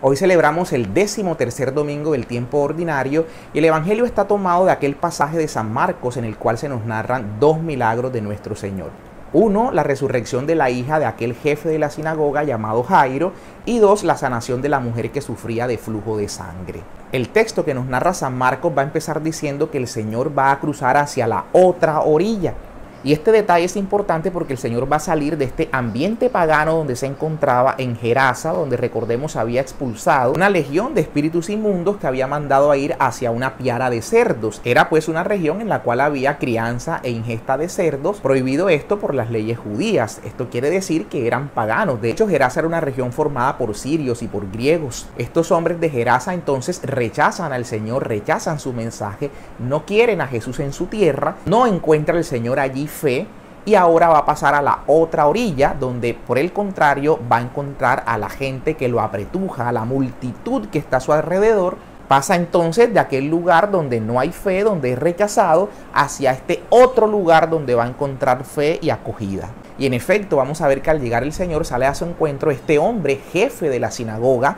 Hoy celebramos el 13º domingo del tiempo ordinario y el Evangelio está tomado de aquel pasaje de San Marcos en el cual se nos narran dos milagros de nuestro Señor. Uno, la resurrección de la hija de aquel jefe de la sinagoga llamado Jairo, y dos, la sanación de la mujer que sufría de flujo de sangre. El texto que nos narra San Marcos va a empezar diciendo que el Señor va a cruzar hacia la otra orilla. Y este detalle es importante porque el Señor va a salir de este ambiente pagano donde se encontraba en Gerasa, donde recordemos había expulsado una legión de espíritus inmundos que había mandado a ir hacia una piara de cerdos. Era pues una región en la cual había crianza e ingesta de cerdos, prohibido esto por las leyes judías. Esto quiere decir que eran paganos. De hecho, Gerasa era una región formada por sirios y por griegos. Estos hombres de Gerasa entonces rechazan al Señor, rechazan su mensaje, no quieren a Jesús en su tierra, no encuentra el Señor allí fe, y ahora va a pasar a la otra orilla donde por el contrario va a encontrar a la gente que lo apretuja, a la multitud que está a su alrededor. Pasa entonces de aquel lugar donde no hay fe, donde es rechazado, hacia este otro lugar donde va a encontrar fe y acogida. Y en efecto vamos a ver que al llegar el Señor sale a su encuentro este hombre, jefe de la sinagoga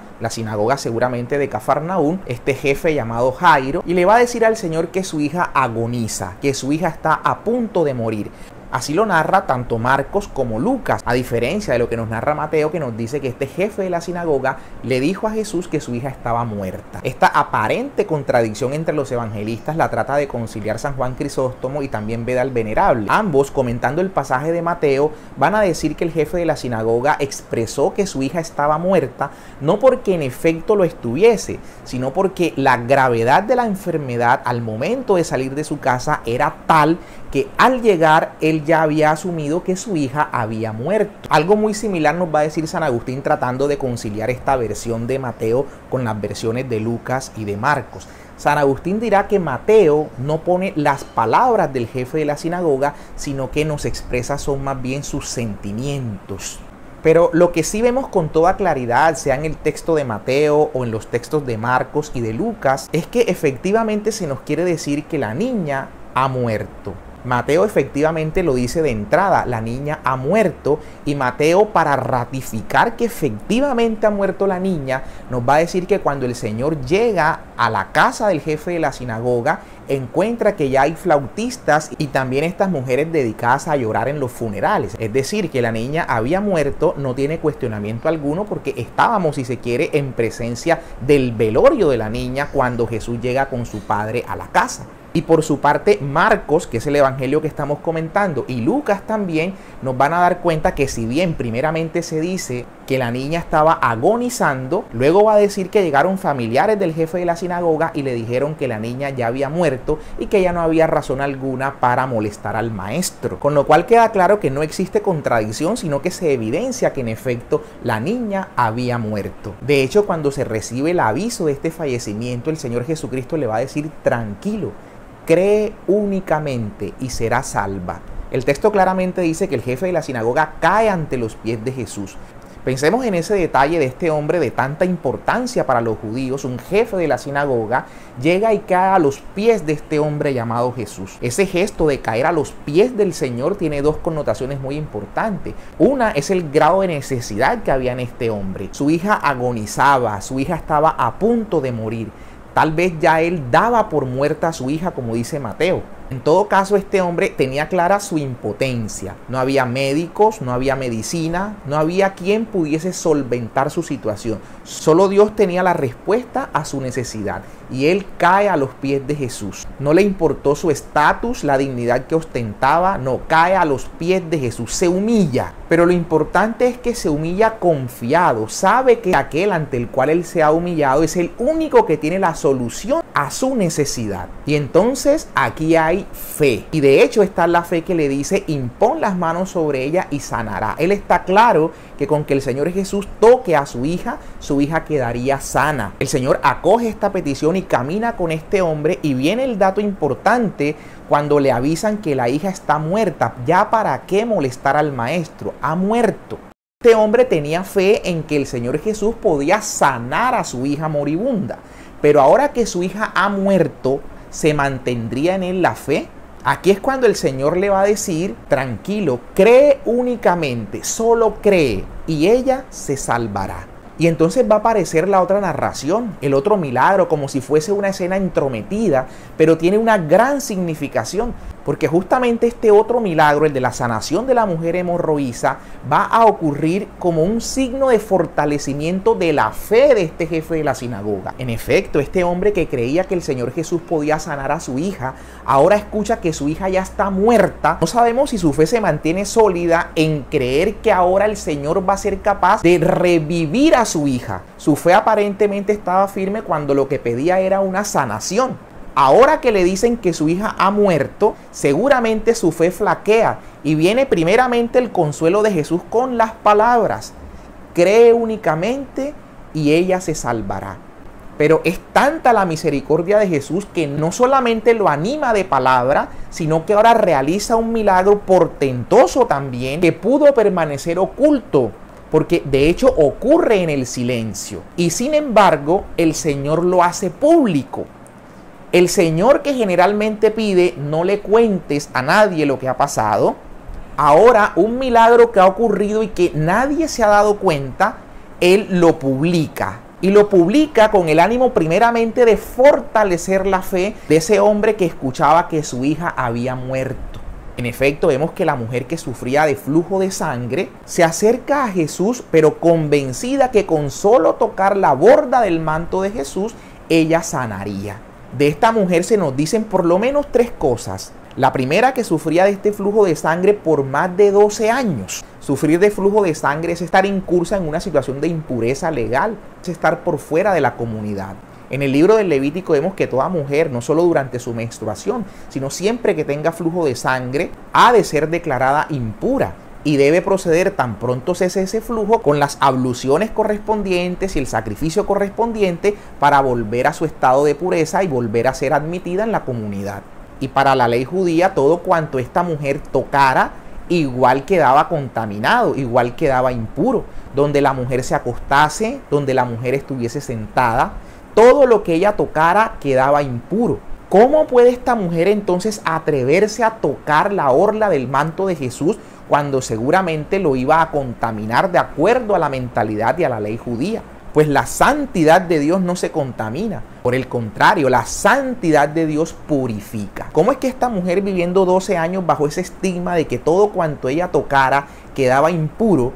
seguramente de Cafarnaún, este jefe llamado Jairo, y le va a decir al Señor que su hija agoniza, que su hija está a punto de morir. Así lo narra tanto Marcos como Lucas, a diferencia de lo que nos narra Mateo, que nos dice que este jefe de la sinagoga le dijo a Jesús que su hija estaba muerta. Esta aparente contradicción entre los evangelistas la trata de conciliar San Juan Crisóstomo y también Beda el Venerable. Ambos, comentando el pasaje de Mateo, van a decir que el jefe de la sinagoga expresó que su hija estaba muerta, no porque en efecto lo estuviese, sino porque la gravedad de la enfermedad al momento de salir de su casa era tal que al llegar él ya había asumido que su hija había muerto. Algo muy similar nos va a decir San Agustín tratando de conciliar esta versión de Mateo con las versiones de Lucas y de Marcos. San Agustín dirá que Mateo no pone las palabras del jefe de la sinagoga, sino que nos expresa son más bien sus sentimientos. Pero lo que sí vemos con toda claridad, sea en el texto de Mateo o en los textos de Marcos y de Lucas, es que efectivamente se nos quiere decir que la niña ha muerto. Mateo efectivamente lo dice de entrada, la niña ha muerto, y Mateo, para ratificar que efectivamente ha muerto la niña, nos va a decir que cuando el Señor llega a la casa del jefe de la sinagoga, encuentra que ya hay flautistas y también estas mujeres dedicadas a llorar en los funerales. Es decir, que la niña había muerto, no tiene cuestionamiento alguno, porque estábamos, si se quiere, en presencia del velorio de la niña cuando Jesús llega con su padre a la casa. Y por su parte Marcos, que es el evangelio que estamos comentando, y Lucas también nos van a dar cuenta que si bien primeramente se dice que la niña estaba agonizando, luego va a decir que llegaron familiares del jefe de la sinagoga y le dijeron que la niña ya había muerto y que ya no había razón alguna para molestar al maestro. Con lo cual queda claro que no existe contradicción, sino que se evidencia que en efecto la niña había muerto. De hecho, cuando se recibe el aviso de este fallecimiento, el Señor Jesucristo le va a decir: tranquilo, cree únicamente y será salva. El texto claramente dice que el jefe de la sinagoga cae ante los pies de Jesús. Pensemos en ese detalle de este hombre de tanta importancia para los judíos, un jefe de la sinagoga, llega y cae a los pies de este hombre llamado Jesús. Ese gesto de caer a los pies del Señor tiene dos connotaciones muy importantes. Una es el grado de necesidad que había en este hombre. Su hija agonizaba, su hija estaba a punto de morir. Tal vez ya él daba por muerta a su hija, como dice Mateo. En todo caso, este hombre tenía clara su impotencia. No había médicos, no había medicina, no había quien pudiese solventar su situación. Solo Dios tenía la respuesta a su necesidad. Y él cae a los pies de Jesús. No le importó su estatus, la dignidad que ostentaba, no, cae a los pies de Jesús, se humilla. Pero lo importante es que se humilla confiado, sabe que aquel ante el cual él se ha humillado es el único que tiene la solución a su necesidad. Y entonces aquí hay fe. Y de hecho está la fe que le dice: impón las manos sobre ella y sanará. Él está claro que con que el Señor Jesús toque a su hija quedaría sana. El Señor acoge esta petición y camina con este hombre, y viene el dato importante cuando le avisan que la hija está muerta. Ya para qué molestar al maestro, ha muerto. Este hombre tenía fe en que el Señor Jesús podía sanar a su hija moribunda, pero ahora que su hija ha muerto, ¿se mantendría en él la fe? Aquí es cuando el Señor le va a decir: tranquilo, cree únicamente, solo cree, y ella se salvará. Y entonces va a aparecer la otra narración, el otro milagro, como si fuese una escena entrometida, pero tiene una gran significación, porque justamente este otro milagro, el de la sanación de la mujer hemorroísa, va a ocurrir como un signo de fortalecimiento de la fe de este jefe de la sinagoga. En efecto, este hombre que creía que el Señor Jesús podía sanar a su hija, ahora escucha que su hija ya está muerta. No sabemos si su fe se mantiene sólida en creer que ahora el Señor va a ser capaz de revivir a su hija. Su fe aparentemente estaba firme cuando lo que pedía era una sanación. Ahora que le dicen que su hija ha muerto, seguramente su fe flaquea y viene primeramente el consuelo de Jesús con las palabras: cree únicamente y ella se salvará. Pero es tanta la misericordia de Jesús que no solamente lo anima de palabra, sino que ahora realiza un milagro portentoso también que pudo permanecer oculto, porque de hecho ocurre en el silencio. Y sin embargo, el Señor lo hace público. El Señor, que generalmente pide no le cuentes a nadie lo que ha pasado, ahora un milagro que ha ocurrido y que nadie se ha dado cuenta, Él lo publica. Y lo publica con el ánimo primeramente de fortalecer la fe de ese hombre que escuchaba que su hija había muerto. En efecto, vemos que la mujer que sufría de flujo de sangre se acerca a Jesús, pero convencida que con solo tocar la borda del manto de Jesús, ella sanaría. De esta mujer se nos dicen por lo menos 3 cosas. La primera, que sufría de este flujo de sangre por más de 12 años. Sufrir de flujo de sangre es estar incursa en una situación de impureza legal, es estar por fuera de la comunidad. En el libro del Levítico vemos que toda mujer, no solo durante su menstruación, sino siempre que tenga flujo de sangre, ha de ser declarada impura. Y debe proceder tan pronto cese ese flujo con las abluciones correspondientes y el sacrificio correspondiente para volver a su estado de pureza y volver a ser admitida en la comunidad. Y para la ley judía, todo cuanto esta mujer tocara igual quedaba contaminado, igual quedaba impuro. Donde la mujer se acostase, donde la mujer estuviese sentada, todo lo que ella tocara quedaba impuro. ¿Cómo puede esta mujer entonces atreverse a tocar la orla del manto de Jesús cuando seguramente lo iba a contaminar de acuerdo a la mentalidad y a la ley judía? Pues la santidad de Dios no se contamina. Por el contrario, la santidad de Dios purifica. ¿Cómo es que esta mujer, viviendo 12 años bajo ese estigma de que todo cuanto ella tocara quedaba impuro,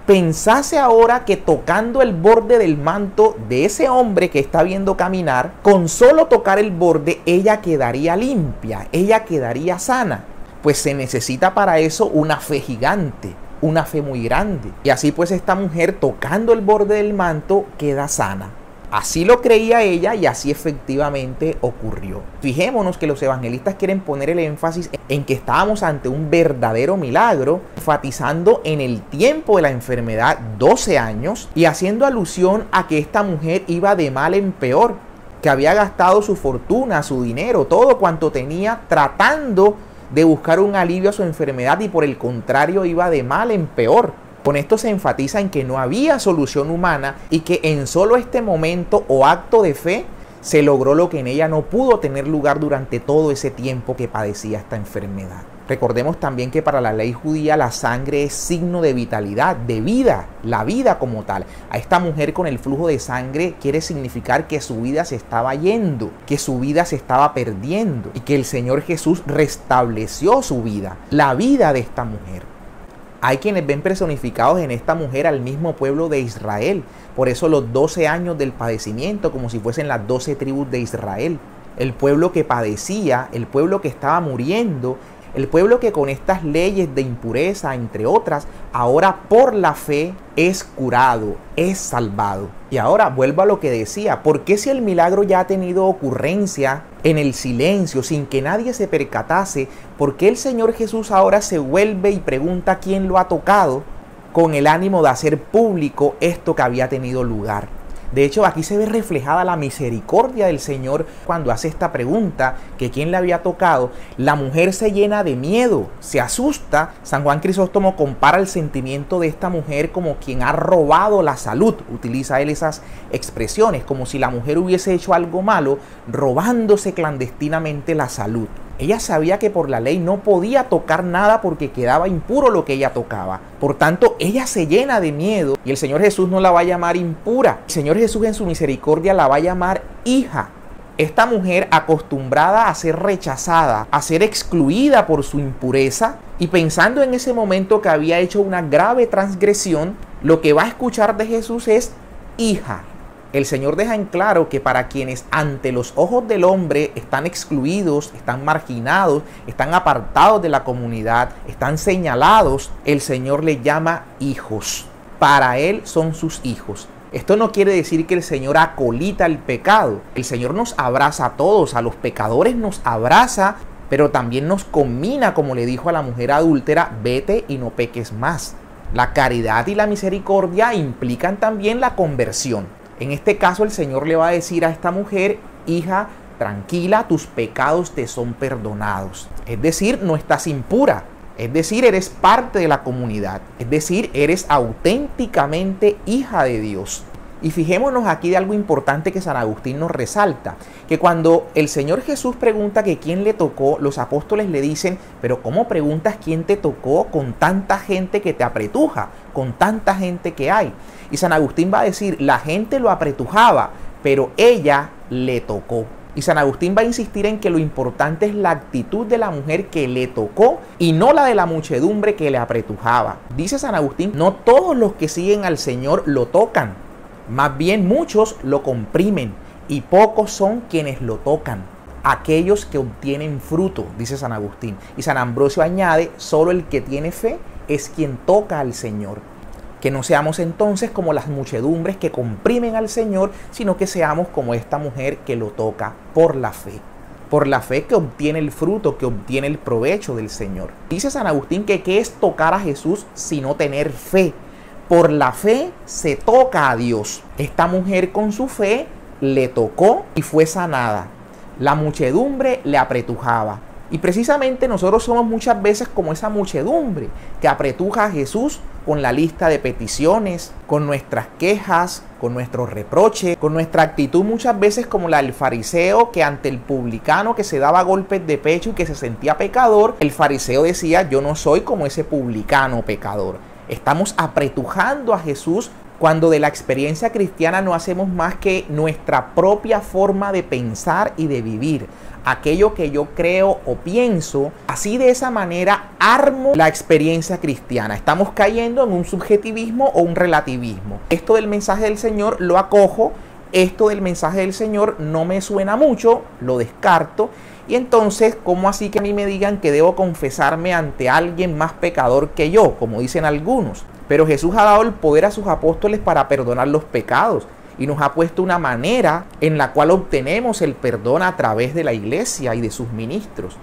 pensase ahora que tocando el borde del manto de ese hombre que está viendo caminar, con solo tocar el borde, ella quedaría limpia, ella quedaría sana? Pues se necesita para eso una fe gigante, una fe muy grande. Y así pues esta mujer, tocando el borde del manto, queda sana. Así lo creía ella y así efectivamente ocurrió. Fijémonos que los evangelistas quieren poner el énfasis en que estábamos ante un verdadero milagro, enfatizando en el tiempo de la enfermedad, 12 años, y haciendo alusión a que esta mujer iba de mal en peor, que había gastado su fortuna, su dinero, todo cuanto tenía, tratando de buscar un alivio a su enfermedad, y por el contrario iba de mal en peor. Con esto se enfatiza en que no había solución humana y que en solo este momento o acto de fe se logró lo que en ella no pudo tener lugar durante todo ese tiempo que padecía esta enfermedad. Recordemos también que para la ley judía la sangre es signo de vitalidad, de vida, la vida como tal. A esta mujer con el flujo de sangre quiere significar que su vida se estaba yendo, que su vida se estaba perdiendo y que el Señor Jesús restableció su vida, la vida de esta mujer. Hay quienes ven personificados en esta mujer al mismo pueblo de Israel. Por eso los 12 años del padecimiento, como si fuesen las 12 tribus de Israel. El pueblo que padecía, el pueblo que estaba muriendo, el pueblo que con estas leyes de impureza, entre otras, ahora por la fe es curado, es salvado. Y ahora vuelvo a lo que decía, ¿por qué si el milagro ya ha tenido ocurrencia en el silencio, sin que nadie se percatase, por qué el Señor Jesús ahora se vuelve y pregunta quién lo ha tocado, con el ánimo de hacer público esto que había tenido lugar? De hecho, aquí se ve reflejada la misericordia del Señor cuando hace esta pregunta, que quién le había tocado. La mujer se llena de miedo, se asusta. San Juan Crisóstomo compara el sentimiento de esta mujer como quien ha robado la salud. Utiliza él esas expresiones, como si la mujer hubiese hecho algo malo, robándose clandestinamente la salud. Ella sabía que por la ley no podía tocar nada porque quedaba impuro lo que ella tocaba. Por tanto, ella se llena de miedo y el Señor Jesús no la va a llamar impura. El Señor Jesús en su misericordia la va a llamar hija. Esta mujer, acostumbrada a ser rechazada, a ser excluida por su impureza, y pensando en ese momento que había hecho una grave transgresión, lo que va a escuchar de Jesús es hija. El Señor deja en claro que para quienes ante los ojos del hombre están excluidos, están marginados, están apartados de la comunidad, están señalados, el Señor les llama hijos. Para Él son sus hijos. Esto no quiere decir que el Señor acolita el pecado. El Señor nos abraza a todos, a los pecadores nos abraza, pero también nos conmina, como le dijo a la mujer adúltera, vete y no peques más. La caridad y la misericordia implican también la conversión. En este caso el Señor le va a decir a esta mujer, hija, tranquila, tus pecados te son perdonados. Es decir, no estás impura. Es decir, eres parte de la comunidad. Es decir, eres auténticamente hija de Dios. Y fijémonos aquí de algo importante que San Agustín nos resalta, que cuando el Señor Jesús pregunta que quién le tocó, los apóstoles le dicen, pero ¿cómo preguntas quién te tocó con tanta gente que te apretuja, con tanta gente que hay? Y San Agustín va a decir, la gente lo apretujaba, pero ella le tocó. Y San Agustín va a insistir en que lo importante es la actitud de la mujer que le tocó y no la de la muchedumbre que le apretujaba. Dice San Agustín, no todos los que siguen al Señor lo tocan, más bien muchos lo comprimen y pocos son quienes lo tocan, aquellos que obtienen fruto, dice San Agustín. Y San Ambrosio añade, solo el que tiene fe es quien toca al Señor. Que no seamos entonces como las muchedumbres que comprimen al Señor, sino que seamos como esta mujer que lo toca por la fe. Por la fe que obtiene el fruto, que obtiene el provecho del Señor. Dice San Agustín que ¿qué es tocar a Jesús sino tener fe? Por la fe se toca a Dios. Esta mujer con su fe le tocó y fue sanada. La muchedumbre le apretujaba. Y precisamente nosotros somos muchas veces como esa muchedumbre que apretuja a Jesús con la lista de peticiones, con nuestras quejas, con nuestros reproches, con nuestra actitud muchas veces como la del fariseo que ante el publicano que se daba golpes de pecho y que se sentía pecador, el fariseo decía, yo no soy como ese publicano pecador. Estamos apretujando a Jesús cuando de la experiencia cristiana no hacemos más que nuestra propia forma de pensar y de vivir. Aquello que yo creo o pienso, así de esa manera armo la experiencia cristiana. Estamos cayendo en un subjetivismo o un relativismo. Esto del mensaje del Señor lo acojo, esto del mensaje del Señor no me suena mucho, lo descarto. Y entonces, ¿cómo así que a mí me digan que debo confesarme ante alguien más pecador que yo? Como dicen algunos. Pero Jesús ha dado el poder a sus apóstoles para perdonar los pecados. Y nos ha puesto una manera en la cual obtenemos el perdón a través de la iglesia y de sus ministros.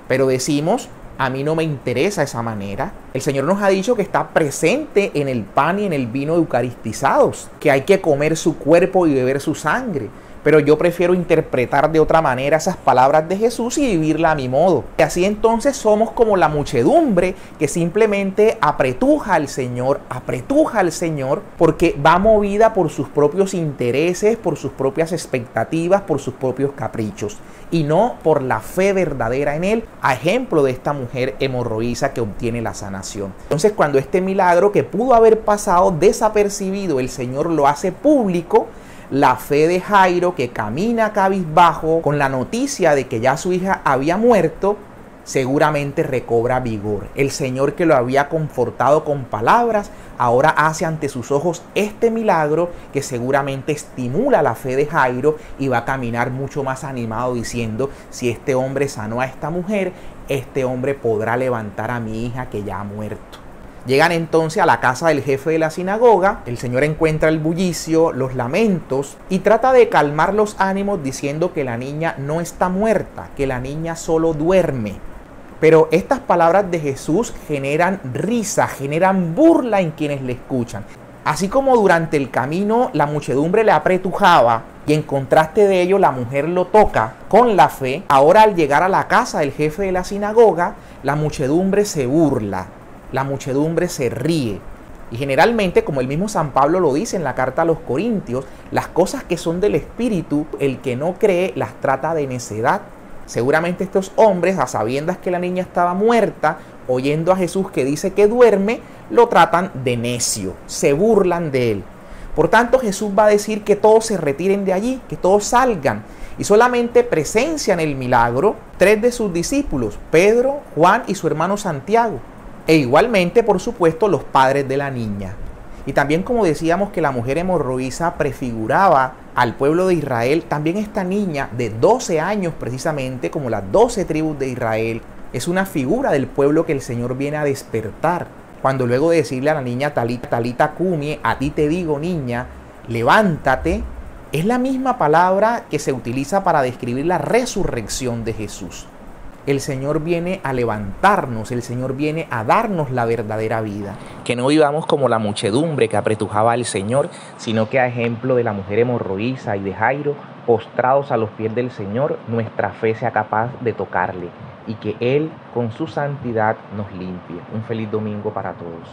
Pero decimos, a mí no me interesa esa manera. El Señor nos ha dicho que está presente en el pan y en el vino eucaristizados, que hay que comer su cuerpo y beber su sangre. Pero yo prefiero interpretar de otra manera esas palabras de Jesús y vivirla a mi modo. Y así entonces somos como la muchedumbre que simplemente apretuja al Señor porque va movida por sus propios intereses, por sus propias expectativas, por sus propios caprichos y no por la fe verdadera en Él, a ejemplo de esta mujer hemorroísa que obtiene la sanación. Entonces, cuando este milagro que pudo haber pasado desapercibido, el Señor lo hace público, la fe de Jairo, que camina cabizbajo con la noticia de que ya su hija había muerto, seguramente recobra vigor. El Señor, que lo había confortado con palabras, ahora hace ante sus ojos este milagro que seguramente estimula la fe de Jairo y va a caminar mucho más animado diciendo, si este hombre sanó a esta mujer, este hombre podrá levantar a mi hija que ya ha muerto. Llegan entonces a la casa del jefe de la sinagoga, el Señor encuentra el bullicio, los lamentos y trata de calmar los ánimos diciendo que la niña no está muerta, que la niña solo duerme. Pero estas palabras de Jesús generan risa, generan burla en quienes le escuchan. Así como durante el camino la muchedumbre le apretujaba y en contraste de ello la mujer lo toca con la fe, ahora al llegar a la casa del jefe de la sinagoga, la muchedumbre se burla. La muchedumbre se ríe. Y generalmente, como el mismo San Pablo lo dice en la carta a los Corintios, las cosas que son del Espíritu, el que no cree las trata de necedad. Seguramente estos hombres, a sabiendas que la niña estaba muerta, oyendo a Jesús que dice que duerme, lo tratan de necio, se burlan de él. Por tanto, Jesús va a decir que todos se retiren de allí, que todos salgan. Y solamente presencian el milagro 3 de sus discípulos, Pedro, Juan y su hermano Santiago. E igualmente, por supuesto, los padres de la niña. Y también, como decíamos que la mujer hemorroísa prefiguraba al pueblo de Israel, también esta niña de 12 años precisamente, como las 12 tribus de Israel, es una figura del pueblo que el Señor viene a despertar. Cuando luego de decirle a la niña Talita cumi, a ti te digo niña, levántate, es la misma palabra que se utiliza para describir la resurrección de Jesús. El Señor viene a levantarnos, el Señor viene a darnos la verdadera vida. Que no vivamos como la muchedumbre que apretujaba al Señor, sino que a ejemplo de la mujer hemorroísa y de Jairo, postrados a los pies del Señor, nuestra fe sea capaz de tocarle y que Él con su santidad nos limpie. Un feliz domingo para todos.